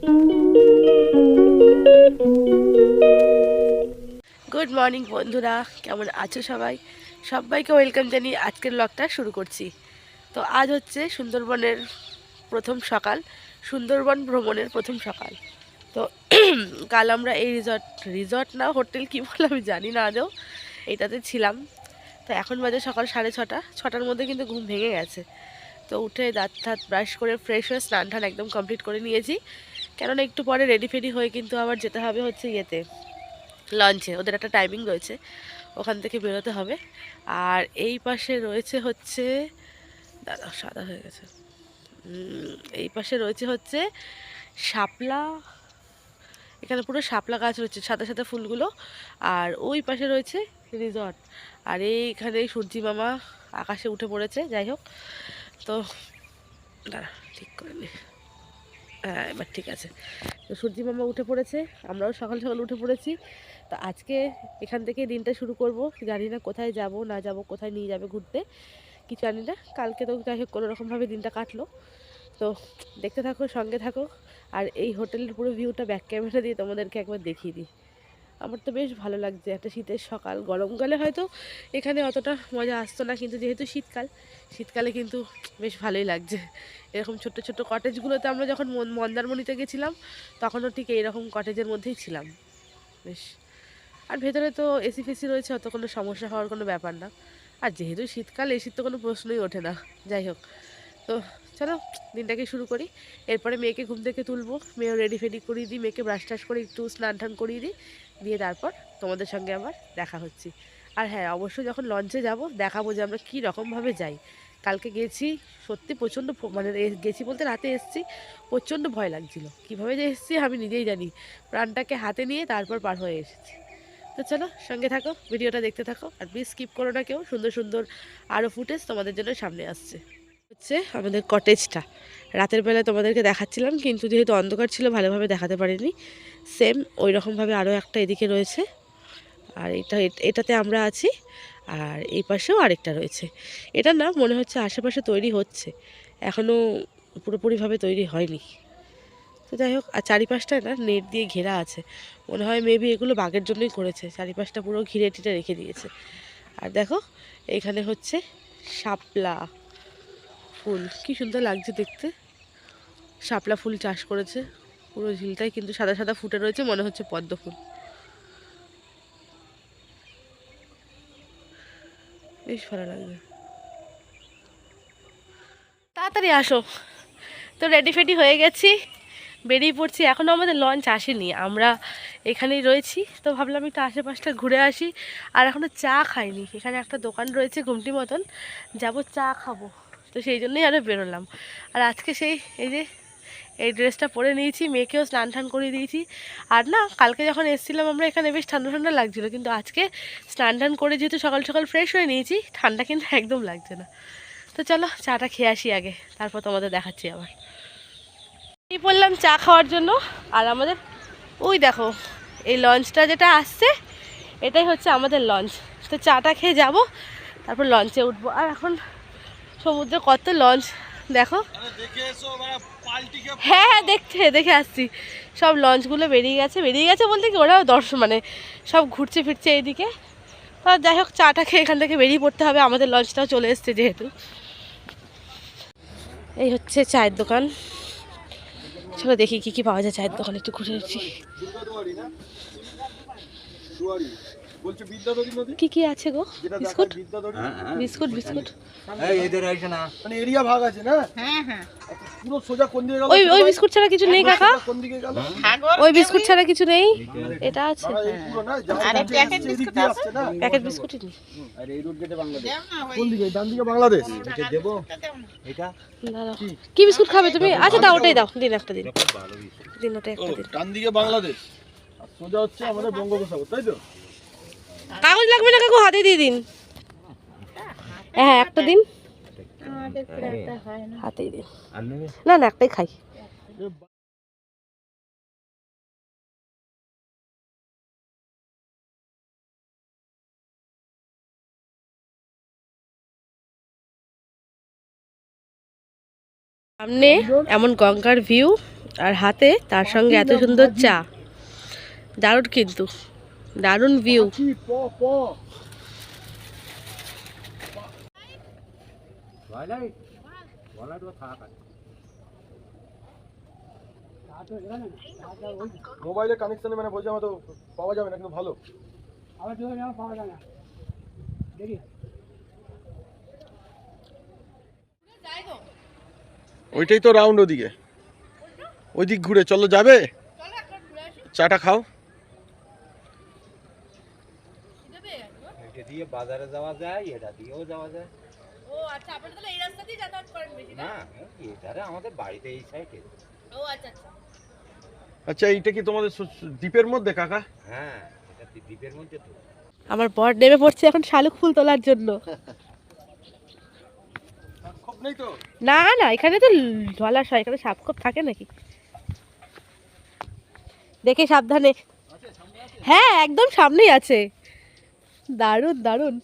Good morning বন্ধুরা, কেমন আছো সবাই? সবাইকে ওয়েলকাম জানিয়ে আজকের ব্লগটা শুরু করছি। তো আজ হচ্ছে সুন্দরবনের প্রথম সকাল, সুন্দরবন ভ্রমণের প্রথম সকাল। তো কাল আমরা এই রিসর্ট না হোটেল কী বলে আমি জানি না আদৌ, এইটাতে ছিলাম। তো এখন বাজে সকাল 6:30, 6টার মধ্যে কিন্তু ঘুম ভেঙে গেছে। তো উঠে দাঁত ঠাত ব্রাশ করে ফ্রেশ হয়ে স্নান টান একদম কমপ্লিট করে নিয়েছি, কেননা একটু পরে রেডি ফেডি হয়ে কিন্তু আবার যেতে হবে হচ্ছে ইয়েতে, লঞ্চে। ওদের একটা টাইমিং রয়েছে, ওখান থেকে বেরোতে হবে। আর এই পাশে রয়েছে হচ্ছে, দাদা সাদা হয়ে গেছে, এই পাশে রয়েছে হচ্ছে শাপলা। এখানে পুরো শাপলা গাছ রয়েছে, সাদা সাদা ফুলগুলো। আর ওই পাশে রয়েছে রিসর্ট। আর এইখানে সূর্যি মামা আকাশে উঠে পড়েছে। যাই হোক, তো দাঁড়া ঠিক করে নি, হ্যাঁ এবার ঠিক আছে। তো সূর্যি মামা উঠে পড়েছে, আমরাও সকাল সকাল উঠে পড়েছি। তো আজকে এখান থেকে দিনটা শুরু করব। জানি না কোথায় যাব না যাব, কোথায় নিয়ে যাবে ঘুরতে কিছু জানি না। কালকে তো যাই হোক কোনোরকমভাবে দিনটা কাটলো। তো দেখতে থাকো, সঙ্গে থাকো। আর এই হোটেলের পুরো ভিউটা ব্যাক ক্যামেরা দিয়ে তোমাদেরকে একবার দেখিয়ে দিই। আমার তো বেশ ভালো লাগছে, একটা শীতের সকাল। গরমকালে হয়তো এখানে অতটা মজা আসতো না, কিন্তু যেহেতু শীতকালে কিন্তু বেশ ভালোই লাগছে। এরকম ছোট্ট ছোট্ট কটেজগুলোতে আমরা যখন মন্দারমণিতে গেছিলাম, তখনও ঠিক এইরকম কটেজের মধ্যেই ছিলাম বেশ। আর ভেতরে তো এসি ফেসি রয়েছে, অত কোনো সমস্যা হওয়ার কোনো ব্যাপার না। আর যেহেতু শীতকাল, এসির তো কোনো প্রশ্নই ওঠে না। যাই হোক, তো চলো দিনটাকে শুরু করি। এরপরে মেয়েকে ঘুম থেকে তুলবো, মেয়েও রেডি ফেডি করিয়ে দিই, মেয়েকে ব্রাশ টাশ করে একটু স্নান টান করিয়ে দিই, দিয়ে তারপর তোমাদের সঙ্গে আবার দেখা হচ্ছে। আর হ্যাঁ, অবশ্যই যখন লঞ্চে যাব দেখাবো যে আমরা কী রকমভাবে যাই। কালকে গেছি, সত্যি প্রচণ্ড মানে গেছি বলতে রাতে এসেছি, প্রচণ্ড ভয় লাগছিল। কীভাবে যে এসেছি আমি নিজেই জানি, প্রাণটাকে হাতে নিয়ে তারপর পার হয়ে এসেছি। তো চলো সঙ্গে থাকো, ভিডিওটা দেখতে থাকো, আর প্লিজ স্কিপ করো না কেউ। সুন্দর সুন্দর আরও ফুটেজ তোমাদের জন্য সামনে আসছে। হচ্ছে আমাদের কটেজটা রাতের বেলা তোমাদেরকে দেখাচ্ছিলাম, কিন্তু যেহেতু অন্ধকার ছিল ভালোভাবে দেখাতে পারিনি। সেম ওই রকমভাবে আরও একটা এদিকে রয়েছে, আর এটাতে আমরা আছি। আর এই পাশেও আরেকটা রয়েছে। এটা না মনে হচ্ছে আশেপাশে তৈরি হচ্ছে, এখনও পুরোপুরিভাবে তৈরি হয়নি। তো যাই হোক, আর চারিপাশটায় না নেট দিয়ে ঘেরা আছে। মনে হয় মেবি এগুলো বাঘের জন্যই করেছে, চারিপাশটা পুরো ঘিরে টিরে রেখে দিয়েছে। আর দেখো এখানে হচ্ছে শাপলা ফুল, কি সুন্দর লাগছে দেখতে। শাপলা ফুল চাষ করেছে পুরো ঝিলটায়, কিন্তু সাদা সাদা ফুটে রয়েছে, মনে হচ্ছে পদ্ম ফুল। বেশ ভালো লাগবে। তাড়াতাড়ি আসো। তো রেডি ফেডি হয়ে গেছি, বেরিয়ে পড়ছি। এখনও আমাদের লঞ্চ আসেনি, আমরা এখানেই রয়েছি। তো ভাবলাম একটু আশেপাশটা ঘুরে আসি। আর এখনও চা খাইনি, এখানে একটা দোকান রয়েছে ঘুমটি মতন, যাব চা খাবো। তো সেই জন্যই আরও বেরোলাম। আর আজকে সেই এই যে এই ড্রেসটা পরে নিয়েছি, মেয়েকেও স্নান টান করিয়ে দিয়েছি। আর না কালকে যখন এসেছিলাম আমরা এখানে বেশ ঠান্ডা ঠান্ডা লাগছিলো, কিন্তু আজকে স্নান টান করে যেহেতু সকাল সকাল ফ্রেশ হয়ে নিয়েছি, ঠান্ডা কিন্তু একদম লাগছে না। তো চলো চাটা খেয়ে আসি আগে, তারপর তোমাদের দেখাচ্ছি আবার। এই পড়লাম চা খাওয়ার জন্য। আর আমাদের ওই দেখো এই লঞ্চটা যেটা আসছে, এটাই হচ্ছে আমাদের লঞ্চ। তো চাটা খেয়ে যাব, তারপর লঞ্চে উঠবো। আর এখন সমুদ্রে কত লঞ্চ দেখো। হ্যাঁ হ্যাঁ, দেখে আসছি। সব লঞ্চগুলো বেরিয়ে গেছে বলতে কি, ওরাও মানে সব ঘুরছে ফিরছে এইদিকে। আর যাই হোক, চাটা খেয়ে এখান থেকে বেরিয়ে পড়তে হবে, আমাদের লঞ্চটাও চলে এসছে যেহেতু। এই হচ্ছে চায়ের দোকান, চলো দেখি কি কি পাওয়া যায় চায়ের দোকানে, একটু ঘুরে এসেছি। কি কি আছে গো? বিস্কুট বিস্কুট বিস্কুট মানে এরিয়া ভাগ আছে না? হ্যাঁ হ্যাঁ, পুরো সোজা কোন দিকে গেল? ওই বিস্কুট ছাড়া কিছু নেই কাকা, কোন দিকে গেল? ওই বিস্কুট ছাড়া কিছু নেই। এটা আছে, এই পুরো না, আরে প্যাকেট বিস্কুট আছে না? প্যাকেট বিস্কুটই নেই। আর এই রোড গেটে বাংলাদেশ। কোন দিকে? ডান দিকে বাংলাদেশ। এটা দেব, এটা কি বিস্কুট খাবে তুমি? আচ্ছা দাও, ওটাই দাও, দিন একটা দিন, দিন ওটা একটা দিন। ডান দিকে বাংলাদেশ আর সোজা হচ্ছে আমাদের বঙ্গোপসাগর, তাই তো? কাগজ লাগবে না কাকু, হাতে দিয়ে দিন। হ্যাঁ একটা দিন, হাতেই দিন। না না একটাই খাই। সামনে এমন গঙ্গার ভিউ, আর হাতে তার সঙ্গে এত সুন্দর চা, দারুণ কিন্তু, দারুণ ভিউ। মোবাইলে কানেকশনে মানে বলছে আমার তো পাওয়া যাবে না, কিন্তু ভালো পাওয়া যায় না। দেখি ওইটাই তো রাউন্ড, ওদিকে ওই দিক ঘুরে চলো, যাবে চাটা খাও। এটা দিয়ে বাজারে যাওয়া যায়, এটা দিয়েও যাওয়া যায়। ও আচ্ছা, আপনারা তাহলে এই রাস্তা দিয়ে যাতায়াত করেন বেশি না? না, এধারে আমাদের বাড়িতে এই সাইডে। ও আচ্ছা আচ্ছা। আচ্ছা, এইটা কি তোমাদের দ্বীপের মধ্যে কাকা? হ্যাঁ, এটা দ্বীপের মধ্যে তো। আমার বর নেমে পড়ছে এখন শালুক ফুল তোলার জন্য। খুব নেই তো? না না, এখানে তো জলাশয়, এখানে সাপ খোপ থাকে নাকি? দেখে সাবধানে। হ্যাঁ, একদম সামনেই আছে। দারুণ দারুণ।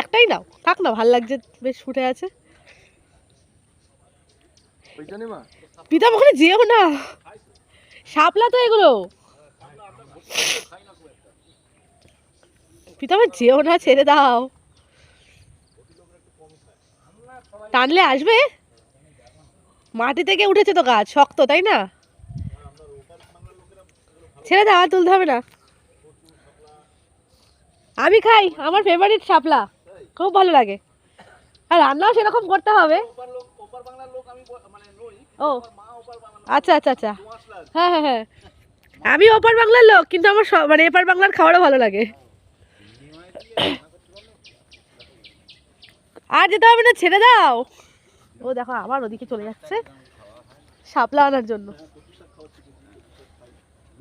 একটাই নাও, থাক না, ভাল লাগছে, বেশ ফুটে আছে। পিতাম ওখানে যেও না, শাপলা তো এগুলো। পিতামা যেও না, ছেড়ে দাও, টানলে আসবে। মাটি থেকে উঠেছে তো গাছ, শক্ত তাই না? ছেড়ে দাও, আর তুলতে হবে না। আমি খাই, আমার ফেভারিট শাপলা, খুব ভালো লাগে। আর রান্নাও সেরকম করতে হবে। ও আচ্ছা আচ্ছা আচ্ছা, হ্যাঁ হ্যাঁ হ্যাঁ, আমি ওপার বাংলার লোক, কিন্তু আমার মানে এপার বাংলার খাবারও ভালো লাগে। আর যেতে হবে না, ছেড়ে দাও। ও দেখো আবার ওদিকে চলে যাচ্ছে শাপলা আনার জন্য।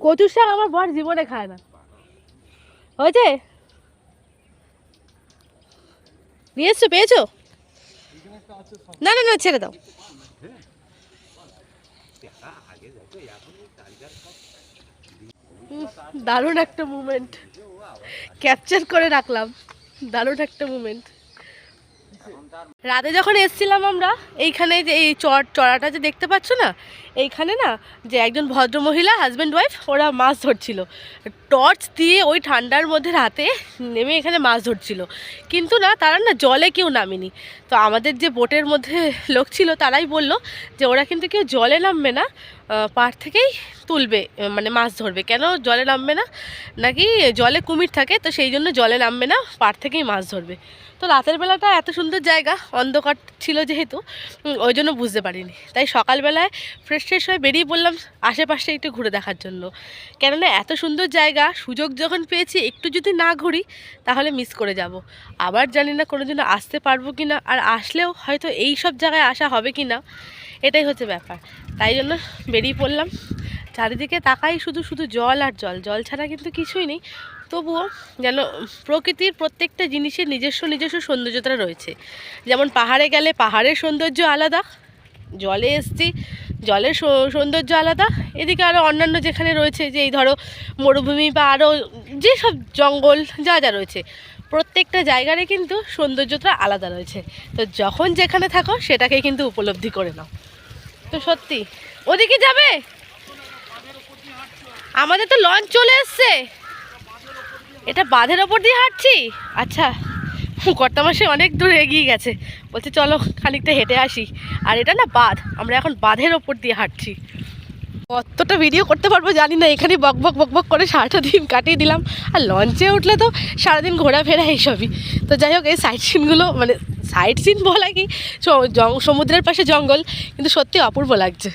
কচুর শাক আমার বর জীবনে খায় না। হয়েছে, নিয়ে এসছো, পেয়েছো? না না না, ছেড়ে দাও। দারুণ একটা মুমেন্ট ক্যাপচার করে রাখলাম, দারুণ একটা মুমেন্ট। রাতে যখন এসছিলাম আমরা এইখানে, যে এই চড়াটা যে দেখতে পাচ্ছ না, এইখানে না যে একজন ভদ্রমহিলা হাজব্যান্ড ওয়াইফ ওরা মাছ ধরছিল, টর্চ দিয়ে ওই ঠান্ডার মধ্যে রাতে নেমে এখানে মাছ ধরছিল। কিন্তু না, তারা না জলে কেউ নামেনি। তো আমাদের যে বোটের মধ্যে লোক ছিল তারাই বলল যে ওরা কিন্তু কেউ জলে নামবে না, পাড় থেকেই তুলবে, মানে মাছ ধরবে। কেন জলে নামবে না? নাকি জলে কুমির থাকে, তো সেই জন্য জলে নামবে না, পাড় থেকেই মাছ ধরবে। তো রাতের বেলাটা এত সুন্দর জায়গা, অন্ধকার ছিল যেহেতু, ওই জন্য বুঝতে পারিনি। তাই সকালবেলায় ফ্রেশ হয়ে বেরিয়ে পড়লাম আশেপাশে একটু ঘুরে দেখার জন্য। কেননা এত সুন্দর জায়গা, সুযোগ যখন পেয়েছি, একটু যদি না ঘুরি তাহলে মিস করে যাব। আবার জানি না কোনো দিন আসতে পারবো কি না, আর আসলেও হয়তো এই সব জায়গায় আসা হবে কি না, এটাই হচ্ছে ব্যাপার। তাই জন্য বেরিয়ে পড়লাম। চারিদিকে তাকাই শুধু শুধু জল আর জল, জল ছাড়া কিন্তু কিছুই নেই। তবুও যেন প্রকৃতির প্রত্যেকটা জিনিসের নিজস্ব সৌন্দর্যতা রয়েছে। যেমন পাহাড়ে গেলে পাহাড়ের সৌন্দর্য আলাদা, জলে এসছি জলের সৌন্দর্য আলাদা, এদিকে আরও অন্যান্য যেখানে রয়েছে, যে এই ধরো মরুভূমি বা আরও যেসব জঙ্গল যা যা রয়েছে, প্রত্যেকটা জায়গারই কিন্তু সৌন্দর্যটা আলাদা রয়েছে। তো যখন যেখানে থাকো সেটাকে কিন্তু উপলব্ধি করে নাও। তো সত্যি ওদিকে যাবে, আমাদের তো লঞ্চ চলে এসছে। এটা বাঁধের ওপর দিয়ে হাঁটছি। আচ্ছা, কর্তা মাসে অনেক দূর এগিয়ে গেছে, বলছে চলো খানিকটা হেঁটে আসি। আর এটা না বাঁধ, আমরা এখন বাঁধের ওপর দিয়ে হাঁটছি। কতটা ভিডিও করতে পারবো জানি না, এখানে বক বক করে সারাটা দিন কাটিয়ে দিলাম। আর লঞ্চে উঠলে তো সারাদিন ঘোরাফেরা এইসবই। তো যাই হোক, এই সাইড সিনগুলো, মানে সাইড সিন বলা কি, সমুদ্রের পাশে জঙ্গল, কিন্তু সত্যি অপূর্ব লাগছে।